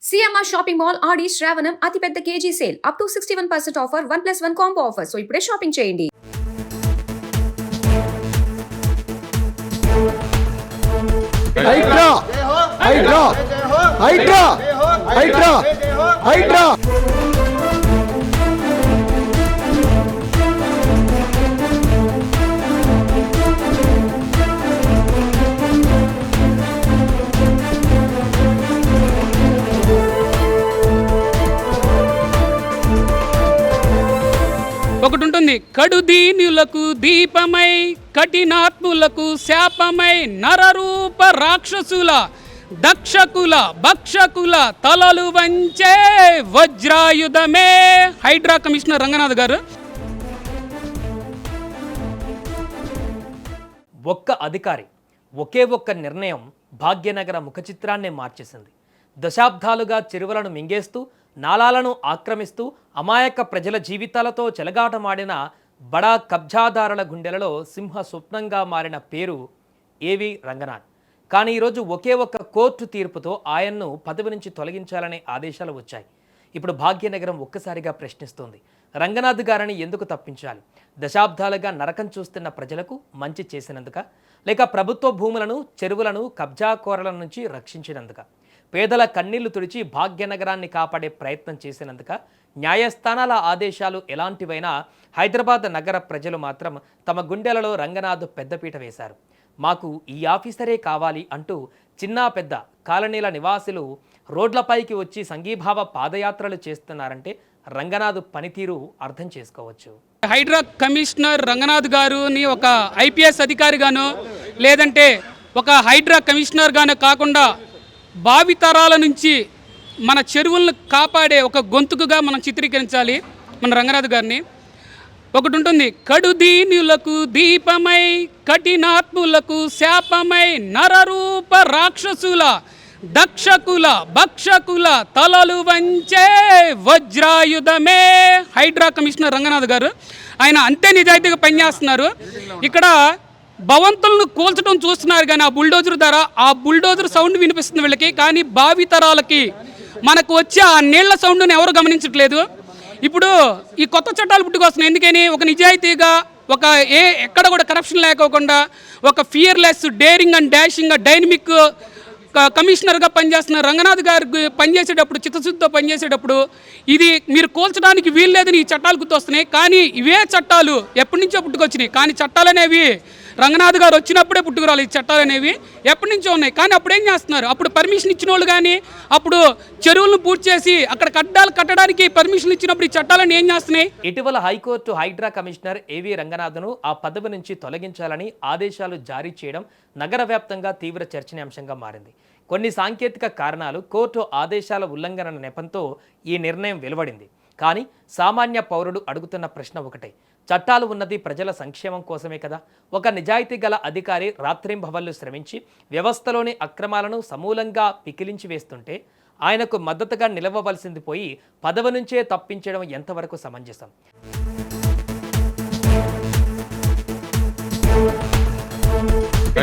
CMR shopping mall ఆడి శ్రావణం అతిపెద్ద KG sale up to 61% offer 1+1 combo offer. So ఇప్పుడే shopping చేయండి. హైడ్రా హైడ్రా హైడ్రా హైడ్రా హైడ్రా ఒకటి ఉంటుంది, కడుదీనులకు దీపమై కఠినాత్ములకు శాపమై నరరూప రాక్షసుల దక్షకుల భక్షకుల తలలు వంచే వజ్రాయుధమే. హైడ్రా కమిషనర్ రంగనాథ్ గారు. ఒక్క అధికారి ఒకే ఒక్క నిర్ణయం భాగ్యనగర ముఖచిత్రాన్నే మార్చేసింది. దశాబ్దాలుగా చెరువులను మింగేస్తూ నాలాలను ఆక్రమిస్తూ అమాయక ప్రజల జీవితాలతో చెలగాటమాడిన బడా కబ్జాదారుల గుండెలలో సింహ స్వప్నంగా మారిన పేరు ఏవి రంగనాథ్. కానీ ఈరోజు ఒకే ఒక్క కోర్టు తీర్పుతో ఆయన్ను పదవి నుంచి తొలగించాలనే ఆదేశాలు వచ్చాయి. ఇప్పుడు భాగ్యనగరం ఒక్కసారిగా ప్రశ్నిస్తోంది, రంగనాథ్ గారిని ఎందుకు తప్పించాలి? దశాబ్దాలుగా నరకం చూస్తున్న ప్రజలకు మంచి చేసినందుక, లేక ప్రభుత్వ భూములను చెరువులను కబ్జాకోరల నుంచి రక్షించినందుక, పేదల కన్నీళ్లు తుడిచి భాగ్యనగరాన్ని కాపాడే ప్రయత్నం చేసినందుక, న్యాయస్థానాల ఆదేశాలు ఎలాంటివైనా హైదరాబాద్ నగర ప్రజలు మాత్రం తమ గుండెలలో రంగనాథ్ పెద్దపీట వేశారు. మాకు ఈ ఆఫీసరే కావాలి అంటూ చిన్న పెద్ద కాలనీల నివాసులు రోడ్లపైకి వచ్చి సంఘీభావ పాదయాత్రలు చేస్తున్నారంటే రంగనాథ్ పనితీరు అర్థం చేసుకోవచ్చు. హైడ్రా కమిషనర్ రంగనాథ్ గారుని ఒక ఐపీఎస్ అధికారిగాను లేదంటే ఒక హైడ్రా కమిషనర్ గాను కాకుండా భావితరాల నుంచి మన చెరువులను కాపాడే ఒక గొంతుకుగా మనం చిత్రీకరించాలి మన రంగనాథ్ గారిని. ఒకటి ఉంటుంది, కడుదీనులకు దీపమై కఠినాత్ములకు శాపమై నరరూప రాక్షసుల దక్షకుల భక్షకుల తలలు వంచే వజ్రాయుధమే. హైడ్రా కమిషనర్ రంగనాథ్ గారు ఆయన అంతే నిజాయితీగా పనిచేస్తున్నారు. ఇక్కడ భవంతులను కూల్చడం చూస్తున్నారు కానీ ఆ బుల్డోజర్ ద్వారా ఆ బుల్డోజర్ సౌండ్ వినిపిస్తుంది వీళ్ళకి, కానీ భావితరాలకి మనకు వచ్చే ఆ నీళ్ల సౌండ్ని ఎవరు గమనించట్లేదు. ఇప్పుడు ఈ కొత్త చట్టాలు పుట్టుకొస్తున్నాయి. ఎందుకని? ఒక నిజాయితీగా ఒక ఎక్కడ కూడా కరప్షన్ లేకోకుండా ఒక fearless daring and dashing dynamic కమిషనర్గా పనిచేస్తున్న రంగనాథ్ గారు పనిచేసేటప్పుడు చిత్తశుద్ధితో పనిచేసేటప్పుడు ఇది మీరు కూల్చడానికి వీల్లేదని ఈ చట్టాలు గుర్తొస్తున్నాయి. కానీ ఇవే చట్టాలు ఎప్పటి నుంచో పుట్టుకొచ్చినాయి. కానీ చట్టాలు అనేవి రంగనాథ్ గారు వచ్చినప్పుడే పుట్టుకురాలి. ఈ చట్టాలు అనేవి ఎప్పటి నుంచో ఉన్నాయి. కానీ అప్పుడు ఏం చేస్తున్నారు? అప్పుడు పర్మిషన్ ఇచ్చిన వాళ్ళు కానీ అప్పుడు చెరువులను పూర్తి చేసి అక్కడ కట్టాలు కట్టడానికి పర్మిషన్ ఇచ్చినప్పుడు ఈ చట్టాలను ఏం చేస్తున్నాయి? ఇటీవల హైకోర్టు హైడ్రా కమిషనర్ ఏవి రంగనాథ్ను ఆ పదవి నుంచి తొలగించాలని ఆదేశాలు జారీ చేయడం నగర వ్యాప్తంగా తీవ్ర చర్చనీయాంశంగా మారింది. కొన్ని సాంకేతిక కారణాలు, కోర్టు ఆదేశాల ఉల్లంఘన నెపంతో ఈ నిర్ణయం వెలువడింది. కానీ సామాన్య పౌరుడు అడుగుతున్న ప్రశ్న ఒకటే, చట్టాలు ఉన్నది ప్రజల సంక్షేమం కోసమే కదా? ఒక నిజాయితీ గల అధికారి రాత్రింబవళ్లు శ్రమించి వ్యవస్థలోని అక్రమాలను సమూలంగా పికిలించి వేస్తుంటే ఆయనకు మద్దతుగా నిలవవలసింది పోయి పదవి నుంచే తప్పించడం ఎంతవరకు సమంజసం?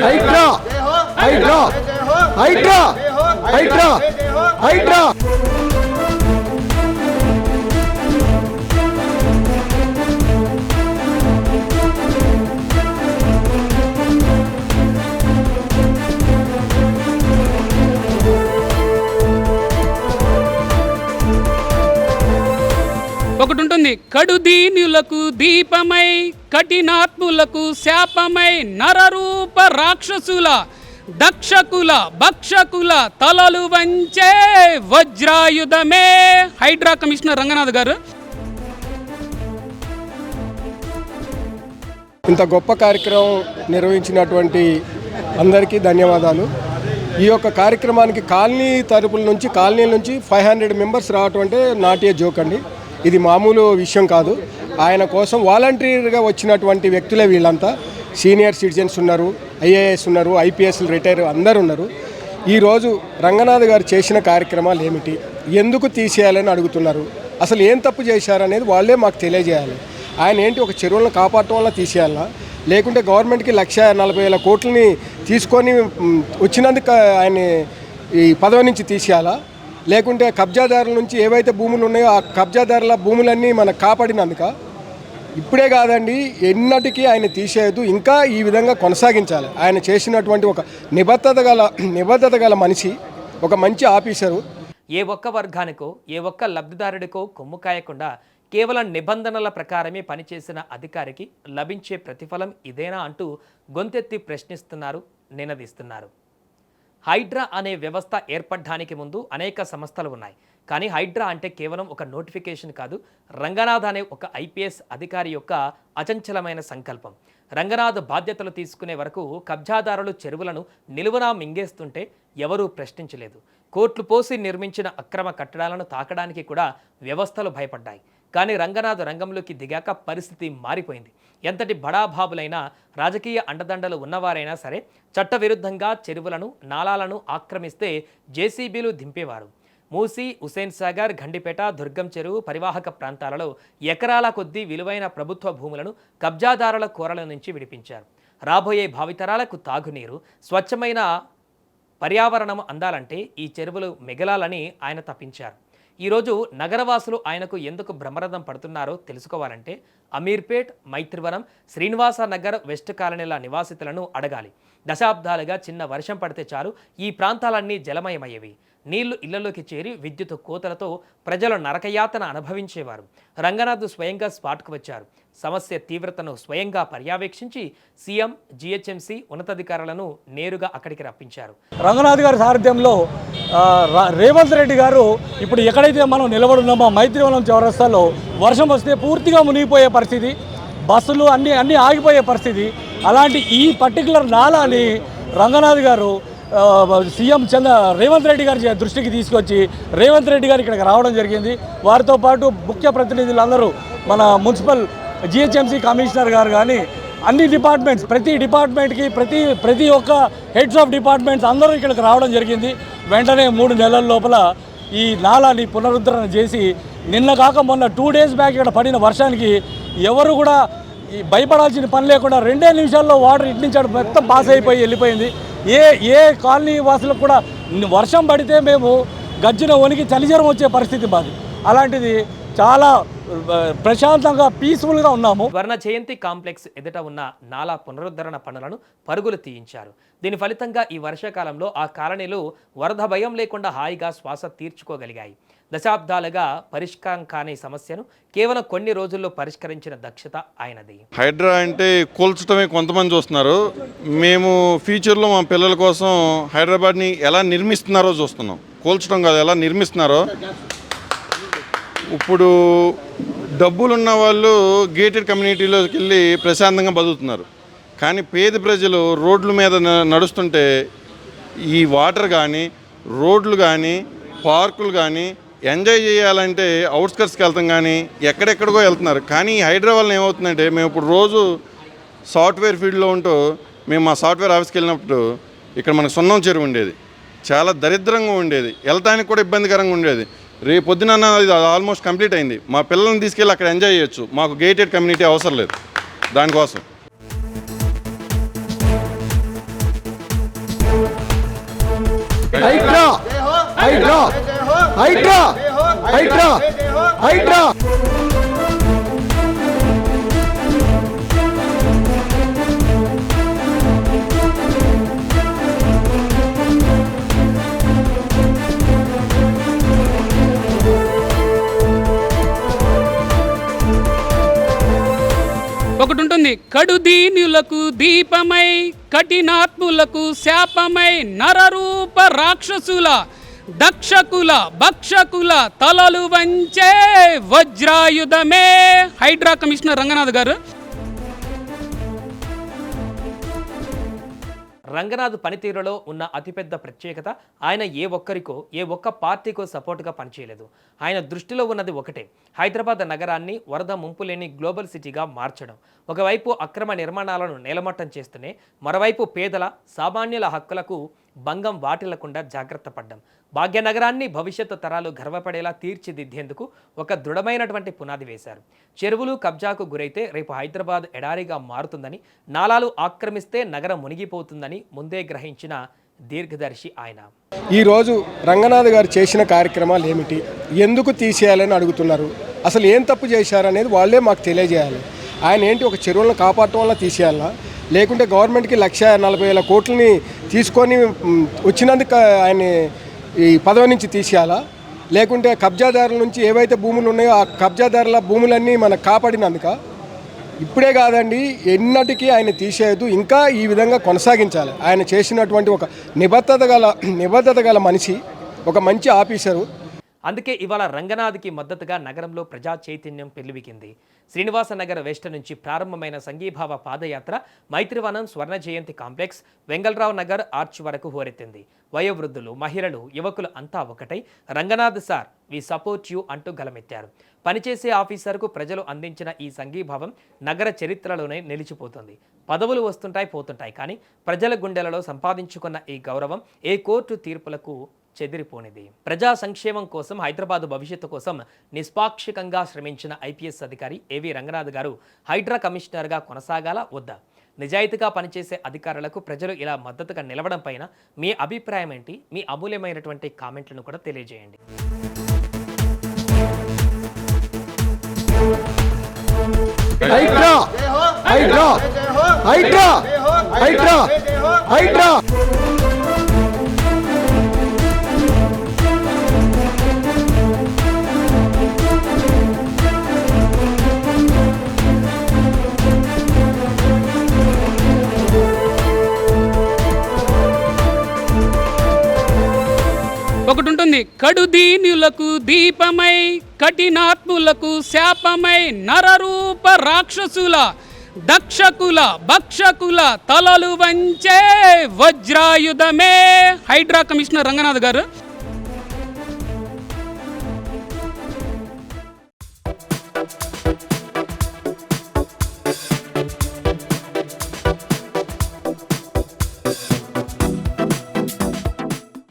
హైడ్రా హైడ్రా హైడ్రా హైడ్రా హైడ్రా ఒకటి ఉంటుంది, కడుదీనులకు దీపమై కఠినాత్ములకు శాపమై నరరూప రాక్షసుల దక్షకుల భక్షకుల తలలు వంచే వజ్రాయుధమే. హైడ్రా కమిషనర్ రంగనాథ్ గారు. ఇంత గొప్ప కార్యక్రమం నిర్వహించినటువంటి అందరికీ ధన్యవాదాలు. ఈ యొక్క కార్యక్రమానికి కాలనీల నుంచి 500 మెంబర్స్ రావటం అంటే నాట్ ఏ జోక్ అండి. ఇది మామూలు విషయం కాదు. ఆయన కోసం వాలంటీర్గా వచ్చినటువంటి వ్యక్తులే వీళ్ళంతా. సీనియర్ సిటిజన్స్ ఉన్నారు, ఐఏఎస్ ఉన్నారు, ఐపీఎస్లు రిటైర్ అందరు ఉన్నారు. ఈరోజు రంగనాథ్ గారు చేసిన కార్యక్రమాలు ఏమిటి, ఎందుకు తీసేయాలని అడుగుతున్నారు, అసలు ఏం తప్పు చేశారనేది వాళ్ళే మాకు తెలియజేయాలి. ఆయన ఏంటి ఒక చెరువులను కాపాడటం వల్ల తీసేయాలా, లేకుంటే గవర్నమెంట్కి 1,40,000 కోట్లని తీసుకొని వచ్చినందుకు ఆయన ఈ పదవి నుంచి తీసేయాలా, లేకుంటే కబ్జాదారుల నుంచి ఏవైతే భూములు ఉన్నాయో ఆ కబ్జాదారుల భూములన్నీ మనకు కాపాడినందుక ఇప్పుడే కాదండి, ఎన్నటికీ ఆయన తీసేయద్దు, ఇంకా ఈ విధంగా కొనసాగించాలి. ఆయన చేసినటువంటి ఒక నిబద్ధత గల మనిషి, ఒక మంచి ఆఫీసరు. ఏ ఒక్క వర్గానికో ఏ ఒక్క లబ్ధిదారుడికో కొమ్ము కాయకుండా కేవలం నిబంధనల ప్రకారమే పనిచేసిన అధికారికి లభించే ప్రతిఫలం ఇదేనా అంటూ గొంతెత్తి ప్రశ్నిస్తున్నారు, నినదిస్తున్నారు. హైడ్రా అనే వ్యవస్థ ఏర్పడడానికి ముందు అనేక సంస్థలు ఉన్నాయి. కానీ హైడ్రా అంటే కేవలం ఒక నోటిఫికేషన్ కాదు, రంగనాథ్ అనే ఒక ఐపీఎస్ అధికారి యొక్క అచంచలమైన సంకల్పం. రంగనాథ్ బాధ్యతలు తీసుకునే వరకు కబ్జాదారులు చెరువులను నిలువునా మింగేస్తుంటే ఎవరూ ప్రశ్నించలేదు. కోట్లు పోసి నిర్మించిన అక్రమ కట్టడాలను తాకడానికి కూడా వ్యవస్థలు భయపడ్డాయి. కానీ రంగనాథ్ రంగంలోకి దిగాక పరిస్థితి మారిపోయింది. ఎంతటి బడాబాబులైనా, రాజకీయ అండదండలు ఉన్నవారైనా సరే చట్టవిరుద్ధంగా చెరువులను, నాలాలను ఆక్రమిస్తే జేసీబీలు దింపేవారు. మూసీ, హుసేన్ సాగర్, గండిపేట, దుర్గం చెరువు పరివాహక ప్రాంతాలలో ఎకరాల కొద్దీ విలువైన ప్రభుత్వ భూములను కబ్జాదారుల కోరల నుంచి విడిపించారు. రాబోయే భావితరాలకు తాగునీరు, స్వచ్ఛమైన పర్యావరణం అందాలంటే ఈ చెరువులు మిగలాలని ఆయన తప్పించారు. ఈరోజు నగరవాసులు ఆయనకు ఎందుకు బ్రహ్మరథం పడుతున్నారో తెలుసుకోవాలంటే అమీర్పేట్, మైత్రివనం, శ్రీనివాస నగర్, వెస్ట్ కాలనీల నివాసితులను అడగాలి. దశాబ్దాలుగా చిన్న వర్షం పడితే చాలు ఈ ప్రాంతాలన్నీ జలమయమయ్యేవి. నీళ్లు ఇళ్లలోకి చేరి విద్యుత్ కోతలతో ప్రజలు నరకయాతన అనుభవించేవారు. రంగనాథ్ స్వయంగా స్పాట్కు వచ్చారు. సమస్య తీవ్రతను స్వయంగా పర్యవేక్షించి సీఎం, జీహెచ్ఎంసీ ఉన్నతాధికారులను నేరుగా అక్కడికి రప్పించారు. రంగనాథ్ గారి సారథ్యంలో రేవంత్ రెడ్డి గారు ఇప్పుడు ఎక్కడైతే మనం నిలబడున్నామో మైత్రివనం చౌరస్తాలో వర్షం వస్తే పూర్తిగా మునిగిపోయే పరిస్థితి, బస్సులు అన్నీ ఆగిపోయే పరిస్థితి. అలాంటి ఈ పర్టికులర్ నాలాని రంగనాథ్ గారు సీఎం రేవంత్ రెడ్డి గారి దృష్టికి తీసుకొచ్చి రేవంత్ రెడ్డి గారు ఇక్కడికి రావడం జరిగింది. వారితో పాటు ముఖ్య ప్రతినిధులందరూ మన మున్సిపల్ జీహెచ్ఎంసీ కమిషనర్ గారు కానీ అన్ని డిపార్ట్మెంట్స్, ప్రతి డిపార్ట్మెంట్కి ప్రతి ఒక్క హెడ్స్ ఆఫ్ డిపార్ట్మెంట్స్ అందరూ ఇక్కడికి రావడం జరిగింది. వెంటనే 3 నెలల లోపల ఈ నాలాని పునరుద్ధరణ చేసి నిన్న కాక మొన్న 2 days బ్యాక్ ఇక్కడ పడిన వర్షానికి ఎవరు కూడా భయపడాల్సిన పని లేకుండా 2 నిమిషాల్లో వాటర్ ఇటు నుంచి మొత్తం పాస్ అయిపోయి వెళ్ళిపోయింది. ఏ కాలనీ వాసులకు కూడా వర్షం పడితే మేము గజ్జిన వణికి చలిజ్వరం వచ్చే పరిస్థితి మాది. అలాంటిది చాలా ప్రశాంతంగా పీస్ఫుల్గా ఉన్నాము. వర్ణ జయంతి కాంప్లెక్స్ ఎదుట ఉన్న నాలా పునరుద్ధరణ పనులను పరుగులు తీయించారు. దీని ఫలితంగా ఈ వర్షాకాలంలో ఆ కాలనీలు వరద భయం లేకుండా హాయిగా శ్వాస తీర్చుకోగలిగాయి. దశాబ్దాలుగా పరిష్కారం కాని సమస్యను కేవలం కొన్ని రోజుల్లో పరిష్కరించిన దక్షత ఆయనది. హైడ్రా అంటే కూల్చడమే కొంతమంది చూస్తున్నారు. మేము ఫ్యూచర్లో మా పిల్లల కోసం హైదరాబాద్ని ఎలా నిర్మిస్తున్నారో చూస్తున్నాం. కూల్చడం కాదు, ఎలా నిర్మిస్తున్నారో. ఇప్పుడు డబ్బులున్న వాళ్ళు గేటెడ్ కమ్యూనిటీలోకి వెళ్ళి ప్రశాంతంగా బతుకుతున్నారు. కానీ పేద ప్రజలు రోడ్ల మీద నడుస్తుంటే ఈ వాటర్ కానీ, రోడ్లు కానీ, పార్కులు కానీ ఎంజాయ్ చేయాలంటే అవుట్స్కట్స్కి వెళ్తాం కానీ ఎక్కడెక్కడికో వెళ్తున్నారు. కానీ హైదరాబాద్లో ఏమవుతుందంటే, మేము ఇప్పుడు రోజు సాఫ్ట్వేర్ ఫీల్డ్లో ఉంటూ మేము మా సాఫ్ట్వేర్ ఆఫీస్కి వెళ్ళినప్పుడు ఇక్కడ మనకు సున్నం చెరువు ఉండేది, చాలా దరిద్రంగా ఉండేది, వెళ్తానికి కూడా ఇబ్బందికరంగా ఉండేది. రేపు పొద్దున ఇది ఆల్మోస్ట్ కంప్లీట్ అయింది. మా పిల్లల్ని తీసుకెళ్ళి అక్కడ ఎంజాయ్ చేయొచ్చు. మాకు గేటెడ్ కమ్యూనిటీ అవసరం లేదు దానికోసం. హైడ్రా హైడ్రా హైడ్రా హైడ్రా హైడ్రా. ఒకటి ఉంటుంది, కడుదీనులకు దీపమై కఠినాత్ములకు శాపమై నరరూప రాక్షసుల దక్షకుల భక్షకుల తలలు వంచే వజ్రాయుధమే హైడ్రా కమిషనర్ రంగనాథ్ గారు. రంగనాథ్ పనితీరులో ఉన్న అతిపెద్ద ప్రత్యేకత ఆయన ఏ ఒక్కరికో ఏ ఒక్క పార్టీకో సపోర్టుగా పనిచేయలేదు. ఆయన దృష్టిలో ఉన్నది ఒకటే, హైదరాబాద్ నగరాన్ని వరద ముంపు లేని గ్లోబల్ సిటీగా మార్చడం. ఒకవైపు అక్రమ నిర్మాణాలను నేలమట్టం చేస్తూనే మరోవైపు పేదల సామాన్యుల హక్కులకు భంగం వాటిల్లకుండా జాగ్రత్త పడ్డం. భాగ్యనగరాన్ని భవిష్యత్తు తరాలు గర్వపడేలా తీర్చిదిద్దేందుకు ఒక దృఢమైనటువంటి పునాది వేశారు. చెరువులు కబ్జాకు గురైతే రేపు హైదరాబాద్ ఎడారిగా మారుతుందని, నాలాలు ఆక్రమిస్తే నగరం మునిగిపోతుందని ముందే గ్రహించిన దీర్ఘదర్శి ఆయన. ఈరోజు రంగనాథ్ గారు చేసిన కార్యక్రమాలు ఏమిటి, ఎందుకు తీసేయాలని అడుగుతున్నారు, అసలు ఏం తప్పు చేశారనేది వాళ్ళే మాకు తెలియజేయాలి. ఆయన ఏంటి ఒక చెరువులను కాపాడటం వల్ల తీసేయాలా, లేకుంటే గవర్నమెంట్కి 1,40,000 కోట్లని తీసుకొని వచ్చినందుకు ఆయన ఈ పదవి నుంచి తీసేయాలా, లేకుంటే కబ్జాదారుల నుంచి ఏవైతే భూములు ఉన్నాయో ఆ కబ్జాదారుల భూములన్నీ మనకు కాపాడినందుక. ఇప్పుడే కాదండి, ఎన్నటికీ ఆయన తీసేయద్దు, ఇంకా ఈ విధంగా కొనసాగించాలి. ఆయన చేసినటువంటి ఒక నిబద్ధత గల మనిషి, ఒక మంచి ఆఫీసరు. అందుకే ఇవాళ రంగనాథ్కి మద్దతుగా నగరంలో ప్రజా చైతన్యం పెళ్లివికింది. శ్రీనివాసనగర్ వెస్ట్ నుంచి ప్రారంభమైన సంఘీభావ పాదయాత్ర మైత్రివనం, స్వర్ణ జయంతి కాంప్లెక్స్, వెంగళరావు నగర్ ఆర్చ్ వరకు హోరెత్తింది. వయోవృద్ధులు, మహిళలు, యువకులు అంతా ఒకటై Ranganath sir we support you అంటూ గలమెత్తారు. పనిచేసే ఆఫీసర్కు ప్రజలు అందించిన ఈ సంఘీభావం నగర చరిత్రలోనే నిలిచిపోతుంది. పదవులు వస్తుంటాయి పోతుంటాయి, కానీ ప్రజల గుండెలలో సంపాదించుకున్న ఈ గౌరవం ఏ కోర్టు తీర్పులకు చెదిరిపోనిది. ప్రజా సంక్షేమం కోసం, హైదరాబాద్ భవిష్యత్తు కోసం నిష్పాక్షికంగా శ్రమించిన ఐపీఎస్ అధికారి ఏవి రంగనాథ్ గారు హైడ్రా కమిషనర్గా కొనసాగాలా వద్దా? నిజాయితీగా పనిచేసే అధికారులకు ప్రజలు ఇలా మద్దతుగా నిలవడం పైన మీ అభిప్రాయం ఏంటి? మీ అమూల్యమైనటువంటి కామెంట్లను కూడా తెలియజేయండి. హైడ్రా హైడ్రా హైడ్రా హైడ్రా హైడ్రా. ఒకటి ఉంటుంది, కడుదీనులకు దీపమై కఠినాత్ములకు శాపమై నరరూప రాక్షసుల దక్షకుల భక్షకుల తలలు వంచే వజ్రాయుధమే హైడ్రా కమిషనర్ రంగనాథ్ గారు.